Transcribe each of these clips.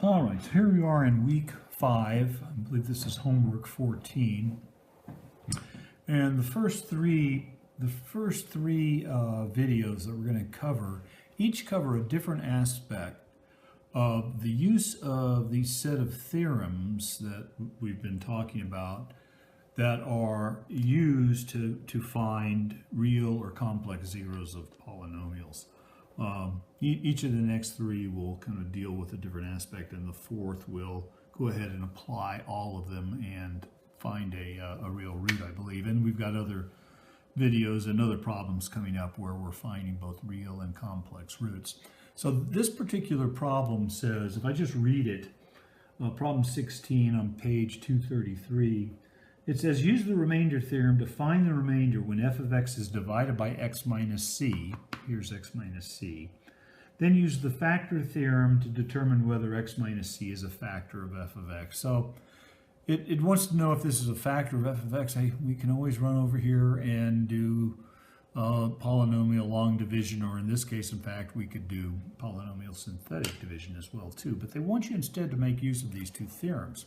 All right, so here we are in week 5. I believe this is homework 14. And the first three videos that we're going to cover each cover a different aspect of the use of these set of theorems that we've been talking about that are used to find real or complex zeros of polynomials. Each of the next 3 will kind of deal with a different aspect, and the 4th will go ahead and apply all of them and find a real root, I believe. And we've got other videos and other problems coming up where we're finding both real and complex roots. So this particular problem says, if I just read it, problem 16 on page 233, it says, use the remainder theorem to find the remainder when f of x is divided by x minus c. Here's x minus c. Then use the factor theorem to determine whether x minus c is a factor of f of x. So it wants to know if this is a factor of f of x. We can always run over here and do polynomial long division, or in this case, in fact, we could do polynomial synthetic division as well too. But they want you instead to make use of these 2 theorems.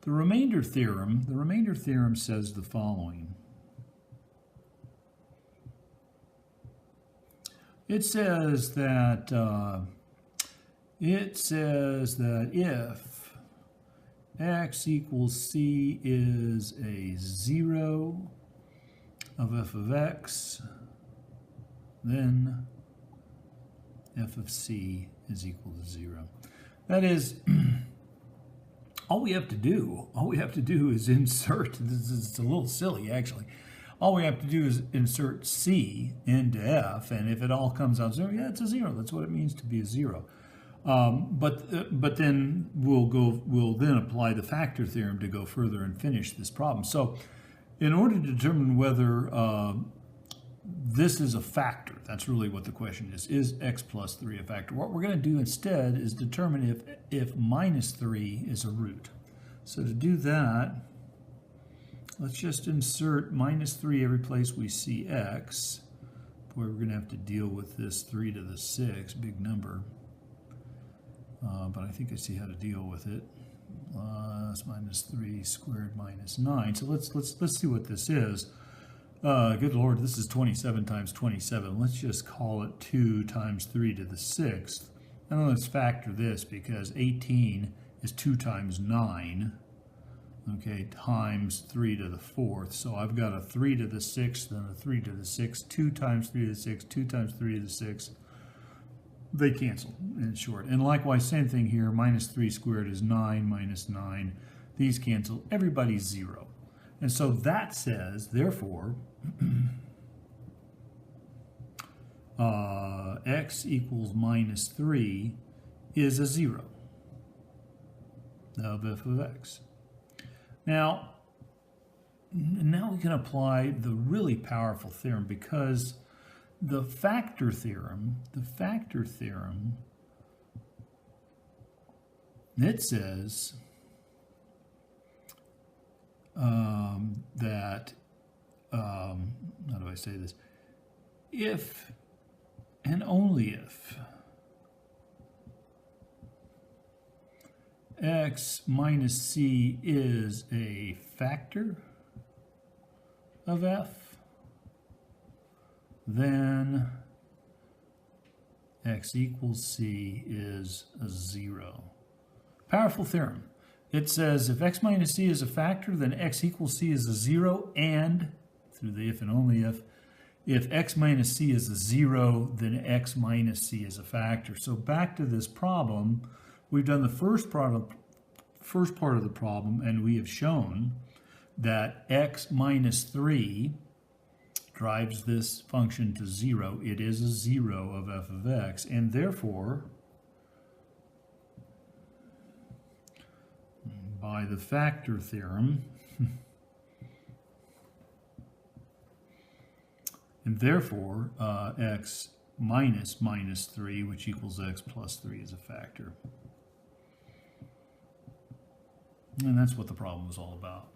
The remainder theorem says the following. It says that if x equals c is a 0 of f of x, then f of c is equal to 0. That is, all we have to do is insert, it's a little silly actually, all we have to do is insert c into f, and if it all comes out 0, yeah, it's a 0. That's what it means to be a 0. But then we'll then apply the factor theorem to go further and finish this problem. So in order to determine whether this is a factor, that's really what the question is x plus 3 a factor? What we're going to do instead is determine if minus 3 is a root. So to do that, let's just insert minus 3 every place we see x. Boy, we're going to have to deal with this 3 to the 6, big number. But I think I see how to deal with it. Plus minus 3 squared minus 9. So let's see what this is. Good Lord, this is 27 times 27. Let's just call it 2 times 3 to the 6th. And then let's factor this, because 18 is 2 times 9. Okay, times 3 to the 4th. So I've got a 3 to the 6th and a 3 to the 6th. 2 times 3 to the 6th, 2 times 3 to the 6th. They cancel, in short. And likewise, same thing here. Minus 3 squared is 9 minus 9. These cancel. Everybody's 0. And so that says, therefore, x equals minus 3 is a 0 of f of x. Now we can apply the really powerful theorem, because the factor theorem, it says that, how do I say this? If and only if x minus c is a factor of f, then x equals c is a 0. Powerful theorem. It says if x minus c is a factor, then x equals c is a 0, and, through the if and only if x minus c is a 0, then x minus c is a factor. So back to this problem, we've done the first part of the problem, and we have shown that x minus 3 drives this function to 0. It is a 0 of f of x, and therefore, by the factor theorem, and therefore x minus 3, which equals x plus 3, is a factor. And that's what the problem is all about.